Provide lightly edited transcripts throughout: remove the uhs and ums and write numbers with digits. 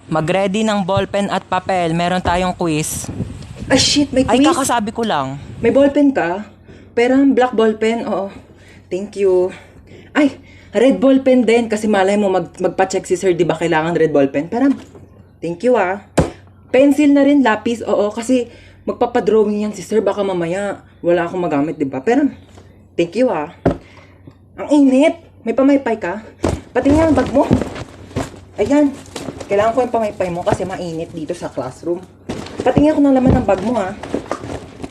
Mag-ready ng ballpen at papel. Meron tayong quiz. Ah, shit, may Ay, quiz. kakasabi ko lang. May ballpen ka? Pero black ballpen, oo. Thank you. Ay, red ballpen din kasi malay mo magpa-check si sir, di ba kailangan red ballpen? Pero, thank you ah. Pencil na rin, lapis, oo. Kasi magpapadrawing yan si sir, baka mamaya wala akong magamit, di ba? Pero, thank you ah. Ang init. May pamaypay ka? Pati nga ang bag mo. Ayan. Kailangan ko yung pamaypay mo kasi mainit dito sa classroom. Patingin ako ng laman ng bag mo, ha.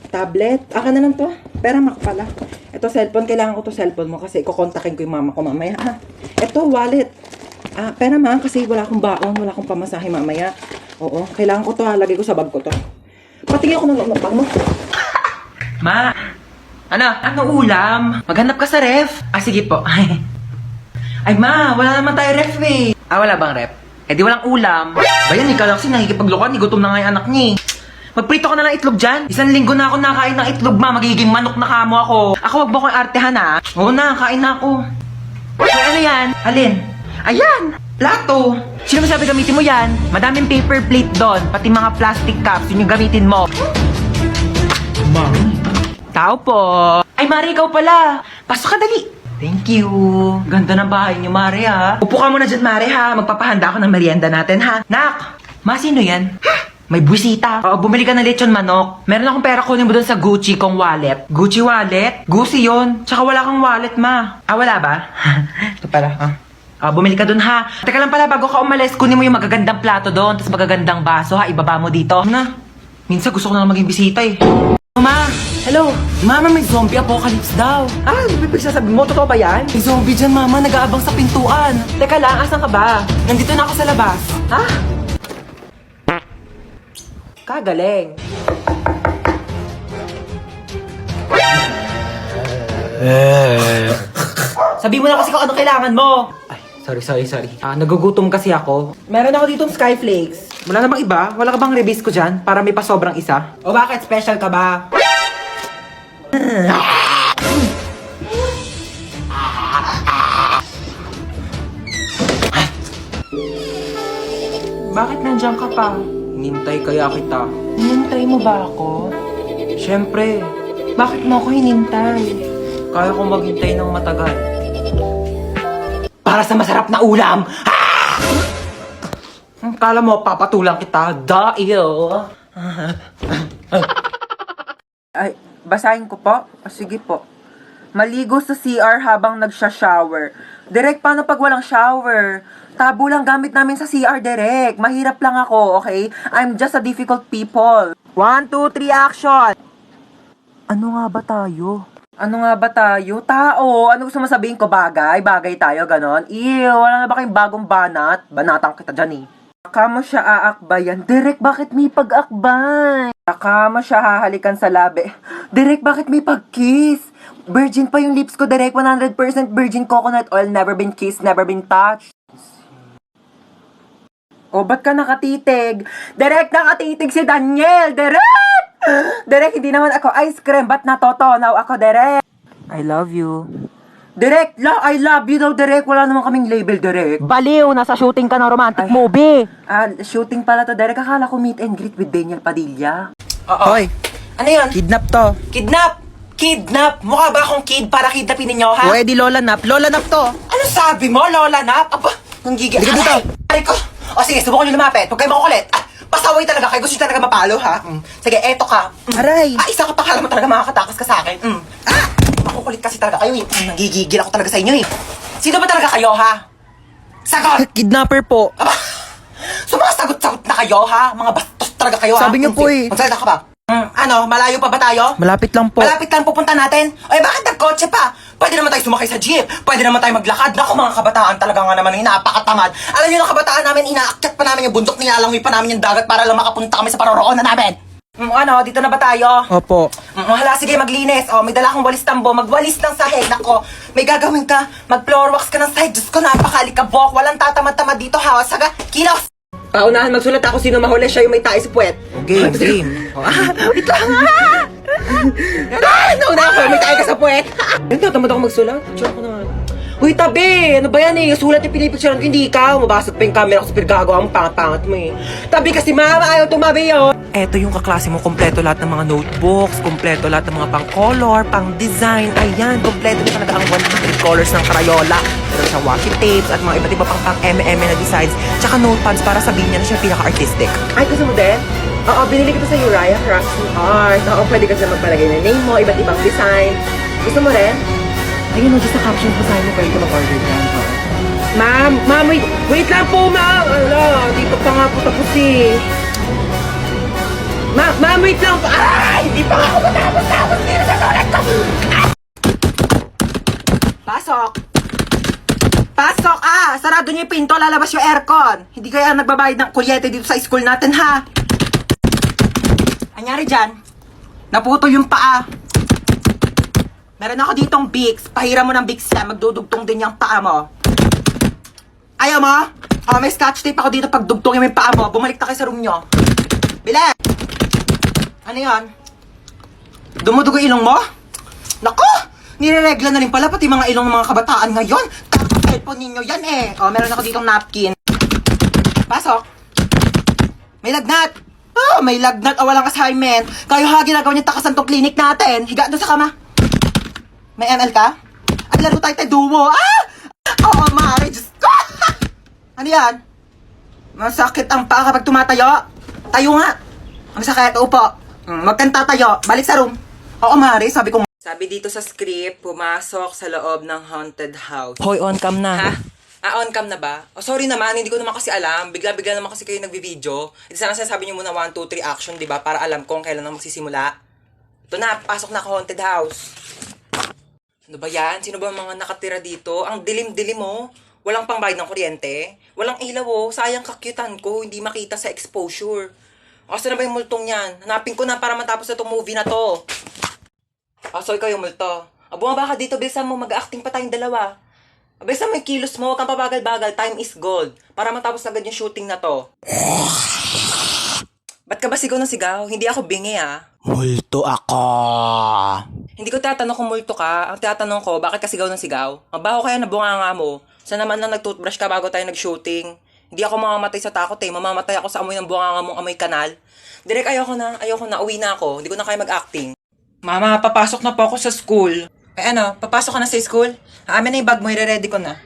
Tablet. Aka na lang to. Pera mak pala. Ito, cellphone. Kailangan ko to cellphone mo kasi kukontakin ko yung mama ko mamaya, ha. Ito, wallet. Pera ma, kasi wala akong baon. Wala akong pamasahe mamaya. Oo, kailangan ko to, ha. Lagay ko sa bag ko to. Patingin ako ng laman ng bag mo. Ma, ano ulam? Maghanap ka sa ref. Sige po. Ay ma, wala naman tayo ref eh. Wala bang ref? Di walang ulam. Bayan, ikaw lang kasi nakikipaglukan. Gutom na nga yung anak niya. Magprito ka na lang itlog dyan. 1 linggo na ako nakain ng itlog, ma. Magiging manok na kamo ako. Ako, wag mo ko yung artehan, ha? Oo na, kain na ako. Ay, ano yan? Alin? Ayan! Plato! Sino masabi gamitin mo yan? Madaming paper plate doon. Pati mga plastic cups. Yun yung gamitin mo. Tao po. Ay, Mari, ikaw pala. Pasok ka, dali. Thank you. Ganda ng bahay niyo, Mari, ha. Upo ka muna dyan, Mari, ha. Magpapahanda ako ng merienda natin, ha. Nak! Ma, sino yan? May buwisita. Bumili ka ng lechon manok. Meron akong pera, kunin mo doon sa Gucci kong wallet. Gucci wallet? Gucci yon. Tsaka wala kang wallet, ma. Wala ba? Ito pala, ha. Bumili ka doon, ha. Teka lang pala, bago ka umalis, kunin mo yung magagandang plato doon, tapos magagandang baso, ha. Ibaba mo dito. Na, minsan gusto ko na lang maging bisita, eh. Ma, hello. Mama, may zombie apocalypse daw. Bibig sasabihin mo, totoo ba yan? May zombie dyan, mama. Nag-aabang sa pintuan. Teka lang, asan ka ba? Nandito na ako sa labas. Ha? Kagaling. Sabi mo na kasi kung ano kailangan mo. Ay, sorry. Nagugutom kasi ako. Meron ako ditong Skyflakes. Wala na bang iba? Wala ka bang release ko dyan? Para may pasobrang isa? O bakit? Special ka ba? Bakit nandiyan ka pa? Hinintay kaya kita. Hinintay mo ba ako? Siyempre. Bakit mo ako hinintay? Kaya kong maghintay ng matagal. Para sa masarap na ulam! Kala mo, papatulang kita. Dahil. Ay, basahin ko po? Sige po. Maligo sa CR habang nagsha-shower. Direk, paano pag walang shower? Tabo lang gamit namin sa CR, Direk. Mahirap lang ako, okay? I'm just a difficult people. 1, 2, 3, action! Ano nga ba tayo? Tao! Ano gusto mo sabihin ko? Bagay? Bagay tayo, ganon? Ew, wala na ba kayong bagong banat? Banatang kita dyan eh. Baka mo siya aakbayan. Direk, bakit may pag-akbay? Baka mo siya hahalikan sa labi. Direk, bakit may pag-kiss? Virgin pa yung lips ko, Direk. 100% virgin coconut oil. Never been kissed, never been touched. Ba't ka nakatitig? Direk, nakatitig si Daniel! Direk! Direk, hindi naman ako ice cream. Ba't natotonaw ako, Direk? I love you. Direk, I love you daw, Direk. Wala naman kaming label, Direk. Baliw! Nasa shooting ka ng romantic movie! Shooting pala to, Direk. Akala ko meet and greet with Daniel Padilla. Hoy! Ano yan? Kidnap to. Kidnap! Mukha ba akong kid para kidnapin ninyo, ha? Pwede Lola Nap. Lola Nap to. Ano sabi mo, Lola Nap? Nanggigil. Dito, dito. Aray ko. Sige, subukan nyo lumapit. Huwag kayo makukulit. Pasaway talaga kayo. Gusto nyo talaga mapalo, ha? Sige, eto ka. Aray. Isa ka pa, kala mo talaga makakatakas ka sa akin. Makukulit kasi talaga kayo, eh. Nanggigigil ako talaga sa inyo, eh. Sino ba talaga kayo, ha? Sagot! Kidnapper po. Sumasagot-sagot na kayo, ha? Mga bastos talaga kayo, ha? Sabi niyo po, eh. Magsalita ka ba? Malayo pa ba tayo? Malapit lang po. Malapit lang pupunta natin? Ay, bakit nagkotse pa? Pwede naman tayo sumakay sa jeep. Pwede naman tayo maglakad. Naku, mga kabataan talaga nga naman, napakatamad. Alam niyo ng kabataan namin, inaakyat pa namin yung bundok, nilalangoy pa namin yung dagat para lang makapunta kami sa paroroonan namin. Dito na ba tayo? Opo. Hala, sige, maglinis. May dala akong walis tambo. Magwalis ng sahig. Nako, may gagawin ka. Mag-floor wax ka ng sahig. Diyos ko, napakalikabok. Walang tatamad-tamad dito, ha? Saga, kilos! Paunahan, magsulat ako sino mahuli. Siya yung may tayo sa puwet. Game. Wait lang, Nauna ako, may tayo ka sa puwet. Tatamad ako magsulat. Diyan ako naman. Uy, tabi! Ano ba yan eh? Sulat yung pinipicturean ko, hindi ikaw. Mabasag pa yung camera ko sa pinagagawa mo, pangat-pangat mo eh. Tabi kasi mama, ayaw tumabi yun. Eto yung kaklase mo, kompleto lahat ng mga notebooks, kompleto lahat ng mga pang-color, pang-design. Ayan, kompleto na talaga ang 100 colors ng Crayola. Meron siyang washi tapes at mga iba't iba pang pang-MM na designs. Tsaka notepads para sabihin niya na siya pinaka-artistic. Ay, gusto mo din? Oo, binili ko to sa Uriah Crafts and Art. Oo, pwede ka siya magpalagay ng name mo, iba't ibang design. Gusto mo rin? Ayun, no, just sa caption po sa'yo mo, pwede ka mag-order dyan. Ma'am, wait lang po, ma'am. Ala, dito pa nga po tapos eh. Ma'am, wait lang po. Ay, hindi pa nga ako matapos. Hindi na nasulat ko. Pasok. Pasok, sarado niyo yung pinto, lalabas yung aircon. Hindi kaya nagbabayad ng kuryente dito sa school natin, ha? Anyari dyan? Naputol yung paa. Meron ako ditong Vicks. Pahira mo ng Vicks yan. Magdudugtong din yung paa mo. Ayaw mo? Oh, may scotch tape ako dito pag dugtongin mo yung paa mo. Bumalik na kayo sa room nyo. Bile! Ano yan? Dumudugo ilong mo? Naku! Nireregla na rin pala pati mga ilong ng mga kabataan ngayon. Kaka-cellphone ninyo yan eh. Oh, meron ako ditong napkin. Pasok. May lagnat. Oh, may lagnat o walang assignment. Kayo ha, ginagawa niyo takasan tong clinic natin. Higa doon sa kama. May ML ka? Ay, laro tayo duo. Oo, Mari, Diyos ko! Ano yan? Masakit ang paa kapag tumatayo. Tayo nga. Masakit, upo. Wag kang tatayo. Balik sa room. Oo, Mari, sabi ko. Sabi dito sa script, pumasok sa loob ng haunted house. Hoy, on cam na. Ha? On cam na ba? Oh, sorry naman, hindi ko naman kasi alam. Bigla-bigla naman kasi kayo nagbi-video. Ito sana sinasabi niyo muna 1, 2, 3 action, di ba? Para alam kung kailan na magsisimula. Ito na, pasok na ako haunted house. Ano ba yan? Sino ba mga nakatira dito? Ang dilim-dilim mo. Walang pangbayad ng kuryente. Walang ilaw oh. Sayang kakyutan ko. Hindi makita sa exposure. Asa na ba yung multong yan? Hanapin ko na para matapos na itong movie na to. So ikaw yung multo. Bumaba ka dito. Bilisan mo. Mag-acting pa tayong dalawa. Bilisan mo yung kilos mo. Huwag kang pabagal-bagal. Time is gold. Para matapos agad yung shooting na to. Ba't ka ba sigaw ng sigaw? Hindi ako bingi Multo ako. Hindi ko tatanong kung multo ka. Ang tatanong ko, bakit ka sigaw ng sigaw? Mabaho kaya na bunganga mo? Saan naman lang nag-toothbrush ka bago tayo nag-shooting? Hindi ako mamamatay sa takot eh. Mamamatay ako sa amoy ng bunganga mong amoy kanal. Direk, ayoko na. Uwi na ako. Hindi ko na kaya mag-acting. Mama, papasok na po ako sa school. Ano, papasok ka na sa school? Amin na yung bag mo, i-ready ko na.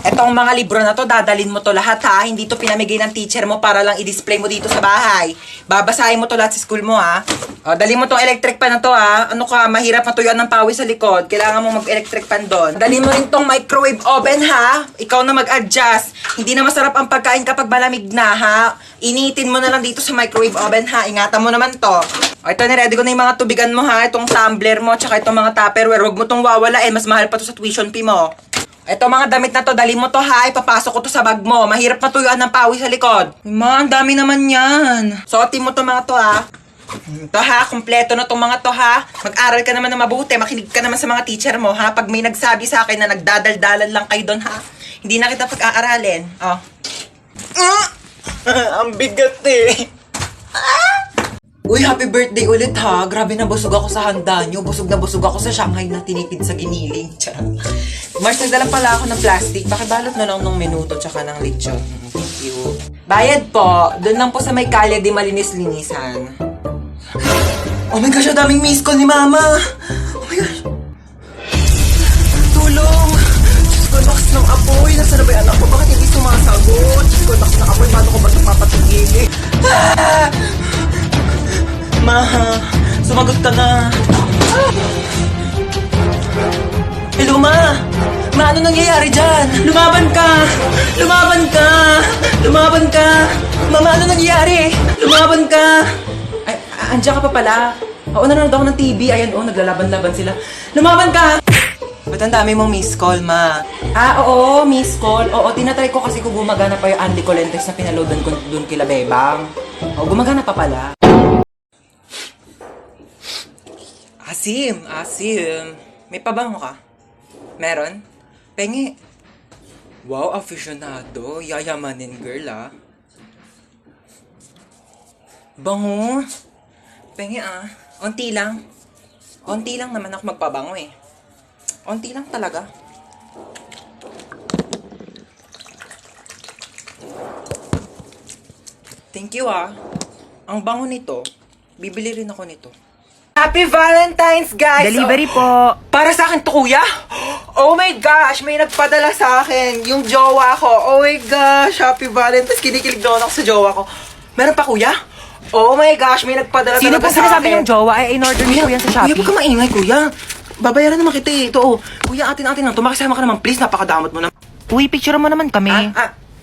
Etong mga libro na to, dadalin mo to lahat ha. Hindi to pinamigay ng teacher mo para lang i-display mo dito sa bahay. Babasahin mo to lahat sa school mo ha. O, dali mo tong electric pan na to ha. Ano ka, mahirap matuyuan ng pawis sa likod. Kailangan mo mag-electric pan doon. Dali mo rin tong microwave oven ha. Ikaw na mag-adjust. Hindi na masarap ang pagkain kapag malamig na ha. Initin mo na lang dito sa microwave oven ha. Ingatan mo naman to. O, ito niready ko na yung mga tubigan mo ha. Itong tumbler mo, tsaka itong mga tupperware. Huwag mo tong wawalain. Mas mahal pa to sa tuition fee mo. Eto mga damit na to, dali mo to ha, ipapasok ko to sa bag mo. Mahirap matuyuan ng pawis sa likod. Ma, ang dami naman yan. Suotin mo to mga to ha. Ito ha, kompleto na tong mga to ha. Mag-aral ka naman na mabuti, makinig ka naman sa mga teacher mo ha. Pag may nagsabi sa akin na nagdadaldalan lang kayo doon ha, hindi na kita pag-aaralin. Oh. Ang bigat eh. Uy, happy birthday ulit ha. Grabe na busog ako sa handa nyo. Busog na busog ako sa Shanghai na tinipid sa giniling. Mars, nagdala pala ako ng plastic. Pakibalot na lang ng minuto tsaka ng lechon. Thank you. Bayad po. Doon lang po sa may kalye di malinis-linisan. Oh my gosh, ang daming miss call ni Mama. Oh my gosh. Tulong. Diyos ko, lakas ng apoy. Nasaan na ba yung anak ko? Bakit hindi sumasagot? Diyos ko, lakas ng apoy. Paano ko ba ito papatigilin? Ma, sumagot ka na. Hello, Ma. Ma, ano nangyayari dyan? Lumaban ka! Lumaban ka! Lumaban ka! Mama, ano nangyayari? Lumaban ka! Ay, andiyan ka pa pala. Oo, nanonood ako ng TV. Ayan, naglalaban-laban sila. Lumaban ka! Ba't ang dami mong miss call, Ma? Oo, miss call. Oo, tinatry ko kasi kung gumagana pa yung Andy Colentes na pinaloadan ko dun kila Bebang. Oo, gumagana pa pala. Asim. May pabango ka? Meron? Pengi. Wow, aficionado. Yayamanin girl, Bango. Pengi, Onti lang. Onti lang naman ako magpabango, eh. Onti lang talaga. Thank you ah. Ang bango nito. Bibili rin ako nito. Happy Valentine's, guys! Delivery Oh, po. para sa akin to, kuya? Oh my gosh, may nagpadala sa akin. Yung jowa ko. Oh my gosh, Happy Valentine's. Kinikilig doon ako sa jowa ko. Meron pa, kuya? Oh my gosh, may nagpadala Sino po talaga sa sinasabi akin. yung jowa? Ay, in-order niyo po yan sa Kuya, Shopee. huwag ka maingay, kuya. Babayaran naman kita eh. Ito, oh. Kuya, atin-atin lang. Tumakisama ka naman, please. Napakadamot mo na. Uy, picture mo naman kami.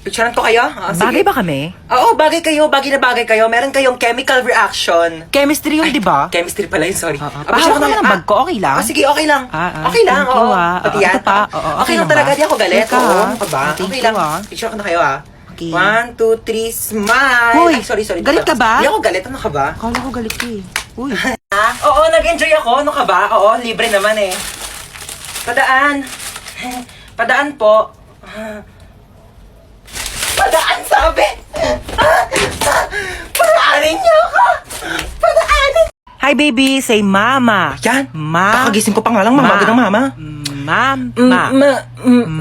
Picturean ko kayo? Ah, sige. Bagay ba kami? Oo, bagay kayo. Bagay na bagay kayo. Meron kayong chemical reaction. Chemistry yun, di ba? Chemistry pala yun, sorry. Pahawak naman ang bag ko, okay lang? Sige, okay lang. Okay lang, thank you, oo. ah. Pati Oo, yan. ito pa. Oo, Okay okay lang lang talaga, ba? di ako galit. Teka, Oo, ano ka ba? thank Okay you, lang. ah. Picture ko na kayo, ah. Okay. 1, 2, 3, smile! Hoy, Ay, sorry. galit ka ba? Hindi ako galit. Ano ka ba? Akala ko galit ka eh. Uy. Oo, nag-enjoy ako. Ano ka ba? Oo, libre naman eh. Padaan. Padaan po. Padaan, sabi! Padaanin niyo ako! Padaanin! Hi, baby. Say mama. Yan. Ma. Kakagising ko pa nga lang, mama. Magandang mama.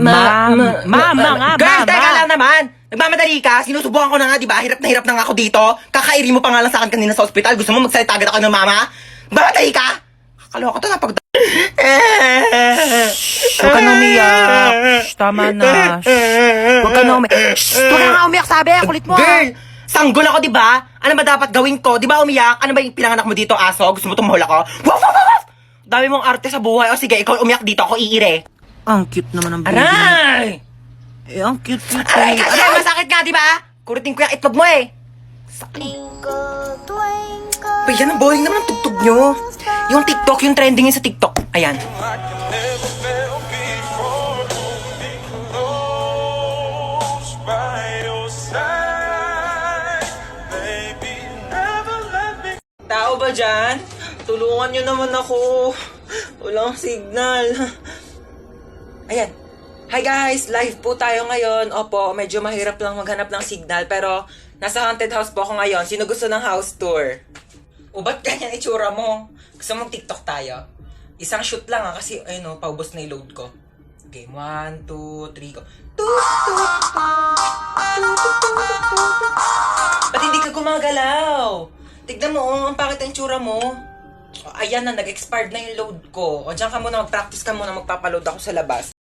Mama nga, Girl, mama. teka lang naman! Nagmamadali ka? Sinusubukan ko na nga, di ba? Hirap na nga ako dito. Kakairi mo pa nga lang sa akin kanina sa ospital. Gusto mo magsalita agad ako ng mama? Nagmamadali ka? Kakaloka to na pag... Huwag ka na umiyak. Shh, tama na. Shh. Huwag ka na umiyak. Shh, huwag ka na umiyak, sabi. Kulit mo. Girl! Sanggol ako, di ba? Ano ba dapat gawin ko? Di ba umiyak? Ano ba yung pinanganak mo dito, aso? Gusto mo tumahol ako? Waf, waf, waf, waf! Dami mong arte sa buhay. O sige, ikaw umiyak dito. Ako iire. Ang cute naman ng baby. Aray! Eh, ang cute. Aray, kasi masakit nga, di ba? Kuritin ko yung itlog mo eh. Pa, yan ang boring naman ang tugtog nyo. Yung TikTok, yung trending yun sa TikTok. Ayan. Tao ba dyan? Tulungan nyo naman ako. Walang signal. Ayan. Hi guys! Live po tayo ngayon. Opo, medyo mahirap lang maghanap ng signal. Pero, nasa haunted house po ako ngayon. Sino gusto ng house tour? O, ba't ganyan itsura mo? Gusto mong TikTok tayo? Isang shoot lang kasi, ayun o, paubos na yung load ko. Okay, 1, 2, 3, go. Ba't hindi ka gumagalaw? Tignan mo, ang pangit ang itsura mo. O, ayan na, nag-expired na yung load ko. O, dyan ka muna, mag-practice ka muna, magpapaload ako sa labas.